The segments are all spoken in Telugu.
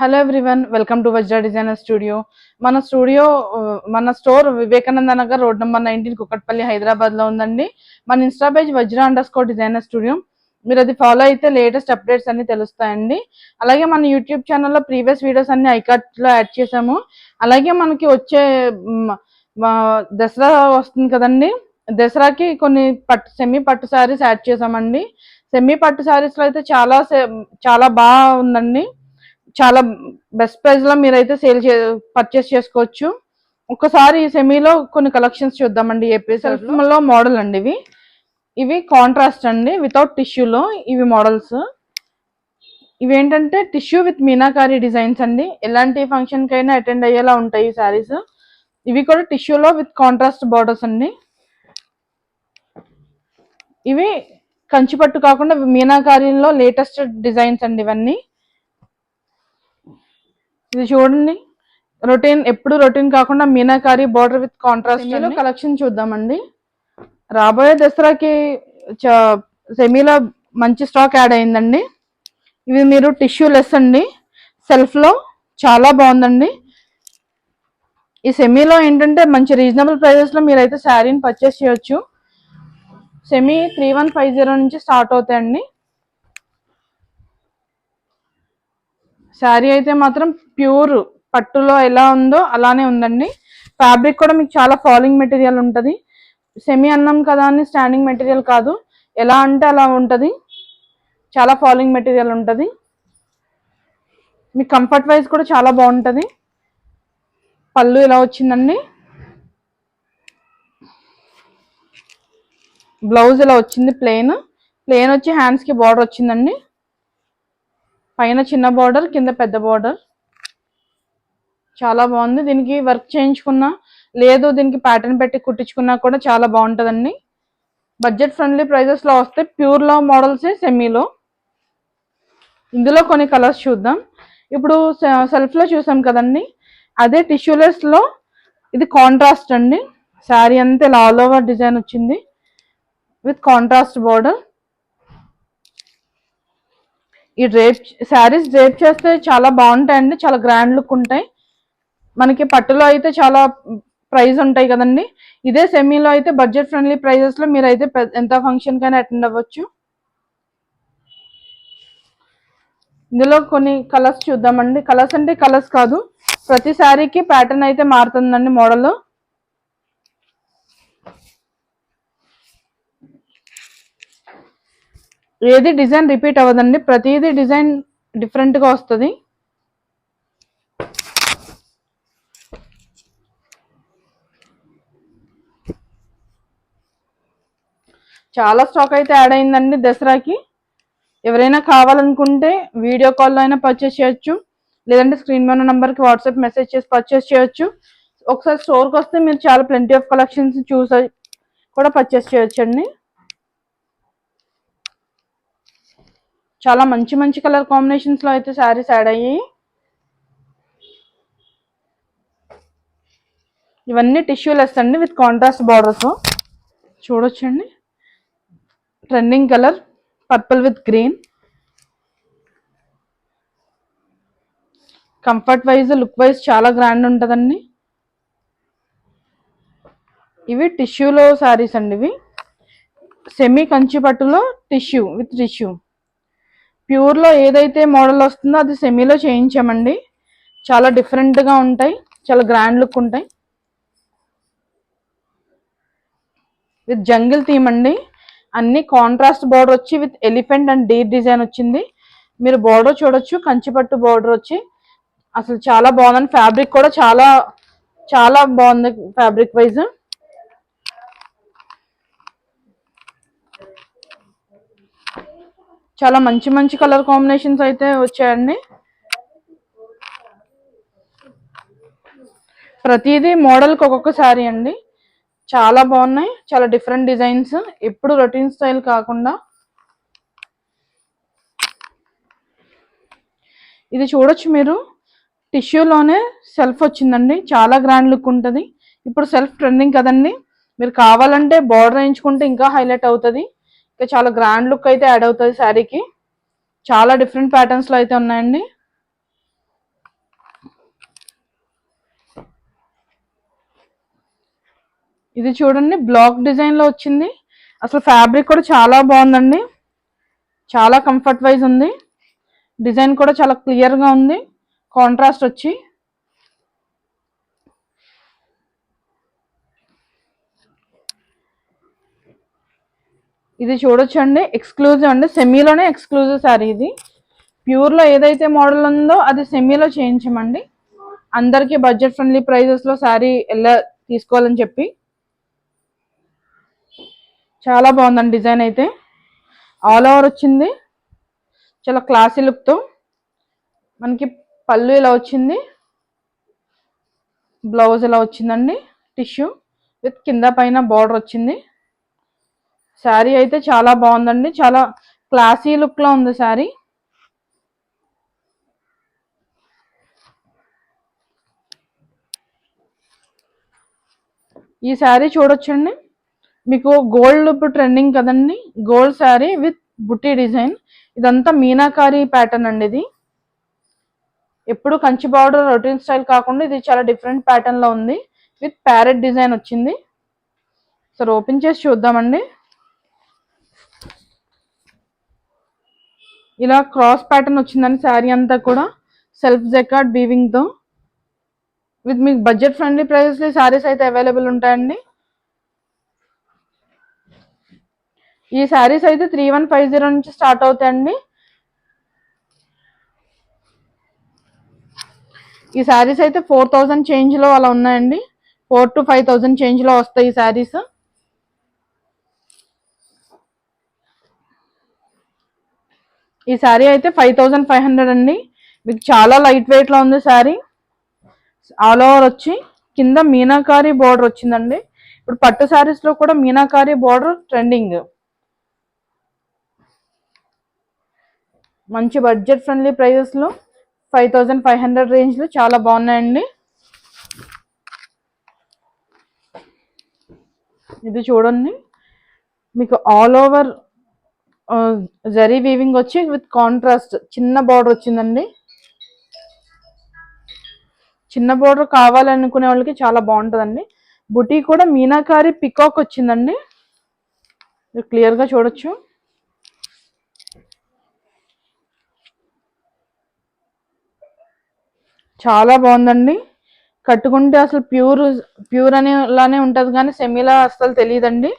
Hello everyone, welcome to Vajra designer studio. మన store Vivekananda Nagar road number 19 Kukatpally Hyderabad లో ఉందండి. మన ఇన్స్టా పేజ్ వజ్రా_డిజైనర్ స్టూడియో. మీరు అది ఫాలో అయితే లేటెస్ట్ అప్డేట్స్ అన్ని తెలుస్తాయండి. అలాగే మన యూట్యూబ్ ఛానల్లో ప్రీవియస్ వీడియోస్ అన్ని ఐకార్డ్ లో యాడ్ చేసాము. అలాగే మనకి వచ్చే దసరా వస్తుంది కదండి, దసరాకి కొన్ని సెమీ పట్టు శారీస్ యాడ్ చేసామండి. సెమీ పట్టు శారీస్ లో అయితే చాలా బాగా ఉందండి. చాలా బెస్ట్ ప్రైస్ లో మీరైతే పర్చేస్ చేసుకోవచ్చు. ఒకసారి సెమీలో కొన్ని కలెక్షన్స్ చూద్దామండి. ఏపీ లో మోడల్ అండి. ఇవి కాంట్రాస్ట్ అండి, వితౌట్ టిష్యూలో ఇవి మోడల్స్. ఇవి ఏంటంటే టిష్యూ విత్ మీనాకారి డిజైన్స్ అండి. ఎలాంటి ఫంక్షన్ కైనా అటెండ్ అయ్యేలా ఉంటాయి ఈ శారీస్. ఇవి కూడా టిష్యూలో విత్ కాంట్రాస్ట్ బార్డర్స్ అండి. ఇవి కంచిపట్టు కాకుండా మీనాకారిలో లేటెస్ట్ డిజైన్స్ అండి ఇవన్నీ. ఇది చూడండి, ఎప్పుడు రొటీన్ కాకుండా meenakari border with contrast collection చూద్దామండి. రాబోయే దసరాకి సెమీలో మంచి స్టాక్ యాడ్ అయిందండి. ఇవి మీరు టిష్యూ లెస్ అండి, సెల్ఫ్ లో చాలా బాగుందండి. ఈ సెమీలో ఏంటంటే మంచి రీజనబుల్ ప్రైజెస్ లో మీరైతే శారీని పర్చేస్ చేయొచ్చు. సెమీ 3150 నుంచి స్టార్ట్ అవుతాయండి. శారీ అయితే మాత్రం ప్యూర్ పట్టులో ఎలా ఉందో అలానే ఉందండి. ఫ్యాబ్రిక్ కూడా మీకు చాలా ఫాలింగ్ మెటీరియల్ ఉంటుంది. సెమీ అన్నాం కదా అని స్టాండింగ్ మెటీరియల్ కాదు, ఎలా అంటే అలా ఉంటుంది. చాలా ఫాలింగ్ మెటీరియల్ ఉంటుంది. మీ కంఫర్ట్ వైజ్ కూడా చాలా బాగుంటుంది. పళ్ళు ఇలా వచ్చిందండి, బ్లౌజ్ ఇలా వచ్చింది. ప్లెయిన్ వచ్చి హ్యాండ్స్ కి బార్డర్ వచ్చిందండి. పైన చిన్న బార్డర్, కింద పెద్ద బార్డర్. చాలా బాగుంది. దీనికి వర్క్ చేయించుకున్నా లేదు, దీనికి ప్యాటర్న్ పెట్టి కుట్టించుకున్నా కూడా చాలా బాగుంటుందండి. బడ్జెట్ ఫ్రెండ్లీ ప్రైజెస్ లో వస్తే ప్యూర్ లో మోడల్స్ సెమీలో. ఇందులో కొన్ని కలర్స్ చూద్దాం. ఇప్పుడు సెల్ఫ్ లో చూసాం కదండి, అదే టిష్యూలెస్ లో ఇది కాంట్రాస్ట్ అండి. శారీ అంతా ఇలా ఆల్ ఓవర్ డిజైన్ వచ్చింది విత్ కాంట్రాస్ట్ బార్డర్. ఈ శారీస్ డ్రేప్ చేస్తే చాలా బాగుంటాయండి, చాలా గ్రాండ్ లుక్ ఉంటాయి. మనకి పట్టులో అయితే చాలా ప్రైస్ ఉంటాయి కదండి. ఇదే సెమీలో అయితే బడ్జెట్ ఫ్రెండ్లీ ప్రైజెస్ లో మీరైతే ఎంత ఫంక్షన్ కైనా అటెండ్ అవ్వచ్చు. ఇందులో కొన్ని కలర్స్ చూద్దామండి. కలర్స్ అంటే కలర్స్ కాదు, ప్రతి శారీకి ప్యాటర్న్ అయితే మారుతుందండి మోడల్. ఏది డిజైన్ రిపీట్ అవ్వదండి, ప్రతిదీ డిజైన్ డిఫరెంట్ గా వస్తుంది. చాలా స్టాక్ అయితే యాడ్ అయిందండి దసరాకి. ఎవరైనా కావాలనుకుంటే వీడియో కాల్లో అయినా పర్చేస్ చేయొచ్చు, లేదంటే స్క్రీన్ మీద ఉన్న నంబర్కి వాట్సాప్ మెసేజ్ చేసి పర్చేస్ చేయొచ్చు. ఒకసారి స్టోర్కి వస్తే మీరు చాలా ప్లెంటీ ఆఫ్ కలెక్షన్స్ చూసి కూడా పర్చేస్ చేయొచ్చు అండి. చాలా మంచి మంచి కలర్ కాంబినేషన్స్ లో అయితే శారీస్ యాడ్ అయ్యాయి. ఇవన్నీ టిష్యూ లెస్ అండి విత్ కాంట్రాస్ట్ బార్డర్స్. చూడొచ్చండి, trending colour purple with green. Comfort wise, look wise చాలా గ్రాండ్ ఉంటుందండి. ఇవి టిష్యూలో శారీస్ అండి. ఇవి సెమీ కంచి పట్టులో టిష్యూ విత్ టిష్యూ. ప్యూర్లో ఏదైతే మోడల్ వస్తుందో అది సెమీలో చేయించామండి. చాలా డిఫరెంట్గా ఉంటాయి, చాలా గ్రాండ్ లుక్ ఉంటాయి. విత్ జంగిల్ థీమ్ అండి. అన్ని కాంట్రాస్ట్ బార్డర్ వచ్చి with elephant and Deere design వచ్చింది. మీరు బార్డర్ చూడొచ్చు, కంచిపట్టు బార్డర్ వచ్చి అసలు చాలా బాగుందండి. ఫ్యాబ్రిక్ కూడా చాలా చాలా బాగుంది ఫ్యాబ్రిక్ వైజ్. చాలా మంచి మంచి కలర్ కాంబినేషన్స్ అయితే వచ్చాయండి. ప్రతిదీ మోడల్కి ఒక్కొక్క శారీ అండి. చాలా బాగున్నాయి, చాలా డిఫరెంట్ డిజైన్స్, ఎప్పుడు రొటీన్ స్టైల్ కాకుండా. ఇది చూడొచ్చు మీరు, టిష్యూలోనే సెల్ఫ్ వచ్చిందండి. చాలా గ్రాండ్ లుక్ ఉంటుంది. ఇప్పుడు సెల్ఫ్ ట్రెండింగ్ కదండి, మీరు కావాలంటే బార్డర్ వేయించుకుంటే ఇంకా హైలైట్ అవుతుంది. ఇంకా చాలా గ్రాండ్ లుక్ అయితే యాడ్ అవుతుంది శారీకి. చాలా డిఫరెంట్ ప్యాటర్న్స్ లో అయితే ఉన్నాయండి. ఇది చూడండి బ్లాక్ డిజైన్ లో వచ్చింది. అసలు ఫ్యాబ్రిక్ కూడా చాలా బాగుందండి, చాలా కంఫర్ట్ వైజ్ ఉంది. డిజైన్ కూడా చాలా క్లియర్ గా ఉంది, కాంట్రాస్ట్ వచ్చి. ఇది చూడొచ్చండి, ఎక్స్క్లూజివ్ అండి, సెమీలోనే ఎక్స్క్లూజివ్ శారీ ఇది. ప్యూర్లో ఏదైతే మోడల్ ఉందో అది సెమీలో చేయించమండి. అందరికీ బడ్జెట్ ఫ్రెండ్లీ ప్రైజెస్లో శారీ ఎలా తీసుకోవాలని చెప్పి. చాలా బాగుందండి డిజైన్ అయితే. ఆల్ ఓవర్ వచ్చింది, చాలా క్లాసీ లుక్తో. మనకి పళ్ళు ఇలా వచ్చింది, బ్లౌజ్ ఇలా వచ్చిందండి టిష్యూ విత్ కింద పైన బార్డర్ వచ్చింది. శారీ అయితే చాలా బాగుందండి, చాలా క్లాసీ లుక్లో ఉంది శారీ. ఈ శారీ చూడొచ్చండి, మీకు గోల్డ్ ఇప్పుడు ట్రెండింగ్ కదండి, గోల్డ్ శారీ విత్ బుట్టి డిజైన్. ఇదంతా మీనాకారి ప్యాటర్న్ అండి. ఇది ఎప్పుడు కంచి బార్డర్ రొటీన్ స్టైల్ కాకుండా ఇది చాలా డిఫరెంట్ ప్యాటర్న్ లో ఉంది, విత్ ప్యారెట్ డిజైన్ వచ్చింది. సరే ఓపెన్ చేసి చూద్దామండి. ఇలా క్రాస్ ప్యాటర్న్ వచ్చిందండి శారీ అంతా కూడా, సెల్ఫ్ జెకార్డ్ వీవింగ్ తో. విత్ మీకు బడ్జెట్ ఫ్రెండ్లీ ప్రైస్ లో శారీస్ అయితే అవైలబుల్ ఉంటాయండి. ఈ శారీస్ అయితే 3150 నుంచి స్టార్ట్ అవుతాయండి. ఈ శారీస్ అయితే 4000 చేంజ్ లో అలా ఉన్నాయండి, 4,000 to 5,000 చేంజ్ లో వస్తాయి ఈ శారీస్. ఈ శారీ అయితే 5500 అండి. మీకు చాలా లైట్ వెయిట్ లో ఉంది శారీ. ఆల్ ఓవర్ వచ్చి కింద మీనాకారి బోర్డర్ వచ్చిందండి. ఇప్పుడు పట్టు శారీస్ లో కూడా మీనాకారి బోర్డర్ ట్రెండింగ్. మంచి బడ్జెట్ ఫ్రెండ్లీ ప్రైజెస్ లో 5500 రేంజ్ లో చాలా బాగున్నాయండి. ఇది చూడండి, మీకు ఆల్ ఓవర్ జరీ వీవింగ్ వచ్చి విత్ కాంట్రాస్ట్ చిన్న బార్డర్ వచ్చిందండి. చిన్న బార్డర్ కావాలనుకునే వాళ్ళకి చాలా బాగుంటుందండి. బుటీ కూడా మీనాకారి పికాక్ వచ్చిందండి, క్లియర్ గా చూడొచ్చు. చాలా బాగుందండి, కట్టుకుంటే అసలు ప్యూర్ అనేలానే ఉంటది కానీ సెమీలా అసలు తెలియదండి.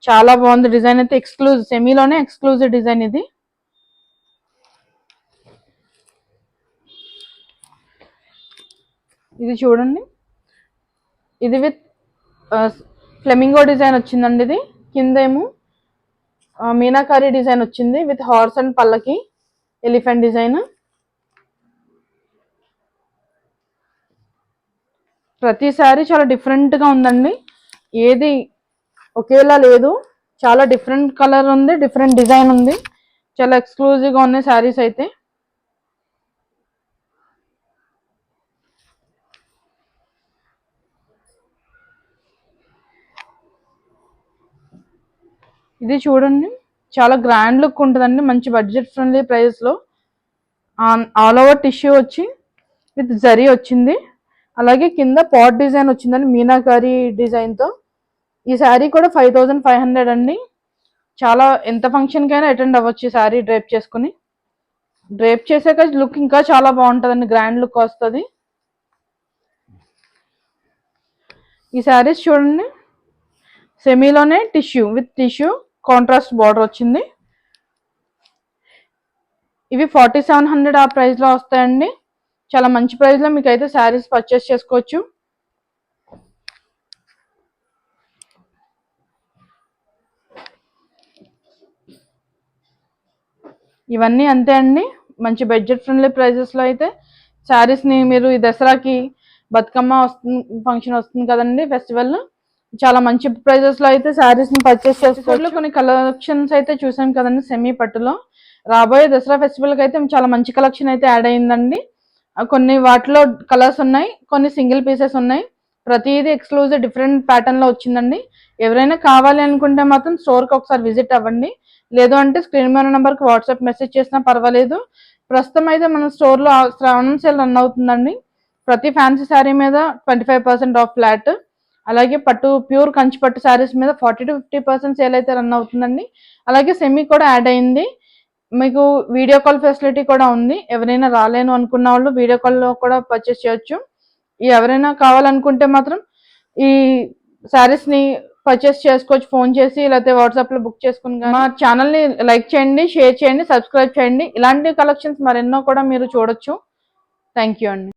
చాలా బాగుంది డిజైన్ అయితే, ఎక్స్క్లూజివ్ సెమీలోనే ఎక్స్క్లూజివ్ డిజైన్ ఇది. ఇది చూడండి, ఇది విత్ ఫ్లెమింగో డిజైన్ వచ్చిందండి. ఇది కింద ఏమో మీనాకారి డిజైన్ వచ్చింది విత్ హార్స్ అండ్ పల్లకి ఎలిఫెంట్ డిజైన్. ప్రతిసారి చాలా డిఫరెంట్ గా ఉందండి, ఏది ఒకేలా లేదు, చాలా డిఫరెంట్ కలర్ ఉంది, డిఫరెంట్ డిజైన్ ఉంది. చాలా ఎక్స్క్లూజివ్ గా ఉన్నాయి శారీస్ అయితే. ఇది చూడండి, చాలా గ్రాండ్ లుక్ ఉంటుందండి, మంచి బడ్జెట్ ఫ్రెండ్లీ ప్రైస్ లో. ఆల్ ఓవర్ టిష్యూ వచ్చి విత్ జరీ వచ్చింది, అలాగే కింద పాట్ డిజైన్ వచ్చిందండి మీనాకారి డిజైన్ తో. ఈ శారీ కూడా 5500 అండి. చాలా ఎంత ఫంక్షన్ కైనా అటెండ్ అవ్వచ్చు ఈ శారీ డ్రేప్ చేసుకుని. డ్రేప్ చేసాక లుక్ ఇంకా చాలా బాగుంటుందండి, గ్రాండ్ లుక్ వస్తుంది. ఈ శారీస్ చూడండి, సెమీలోనే tissue with tissue contrast border వచ్చింది. ఇవి 4700 ఆ ప్రైస్ లో వస్తాయండి. చాలా మంచి ప్రైస్ లో మీకు అయితే శారీస్ పర్చేస్ చేసుకోవచ్చు. ఇవన్నీ అంతే అండి, మంచి బడ్జెట్ ఫ్రెండ్లీ ప్రైజెస్ లో అయితే శారీస్ ని మీరు ఈ దసరాకి బతుకమ్మ వస్తుంది, ఫంక్షన్ వస్తుంది కదండి, ఫెస్టివల్, చాలా మంచి ప్రైజెస్ లో అయితే శారీస్ ని పర్చేస్ చేసుకోవచ్చు. కొన్ని కలెక్షన్స్ అయితే చూసాం కదండి సెమీ పట్టులో. రాబోయే దసరా ఫెస్టివల్ కి అయితే చాలా మంచి కలెక్షన్ అయితే యాడ్ అయిందండి. కొన్ని వాటిలో కలర్స్ ఉన్నాయి, కొన్ని సింగిల్ పీసెస్ ఉన్నాయి. ప్రతిదీ ఎక్స్క్లూజివ్ డిఫరెంట్ ప్యాటర్న్ లో వచ్చిందండి. ఎవరైనా కావాలి అనుకుంటే మాత్రం స్టోర్ కి ఒకసారి విజిట్ అవ్వండి, లేదు అంటే స్క్రీన్ మీద నెంబర్ కి వాట్సాప్ మెసేజ్ చేసినా పర్వాలేదు. ప్రస్తుతం అయితే మన స్టోర్ లో శ్రావణం సేల్ రన్ అవుతుందండి. ప్రతి ఫ్యాన్సీ శారీ మీద 25% ఆఫ్ ఫ్లాట్. అలాగే పట్టు ప్యూర్ కంచి పట్టు శారీస్ మీద 40 to 50% సేల్ అయితే రన్ అవుతుందండి. అలాగే సెమీ కూడా యాడ్ అయింది. మీకు వీడియో కాల్ ఫెసిలిటీ కూడా ఉంది. ఎవరైనా రాలేను అనుకున్న వాళ్ళు వీడియో కాల్లో కూడా పర్చేస్ చేయొచ్చు. ఎవరైనా కావాలనుకుంటే మాత్రం ఈ శారీస్ని పర్చేస్ చేసుకోవచ్చు ఫోన్ చేసి, లేకపోతే వాట్సాప్లో బుక్ చేసుకుని. మా ఛానల్ని లైక్ చేయండి, షేర్ చేయండి, సబ్స్క్రైబ్ చేయండి. ఇలాంటి కలెక్షన్స్ మరెన్నో కూడా మీరు చూడొచ్చు. థ్యాంక్ యూ అండి.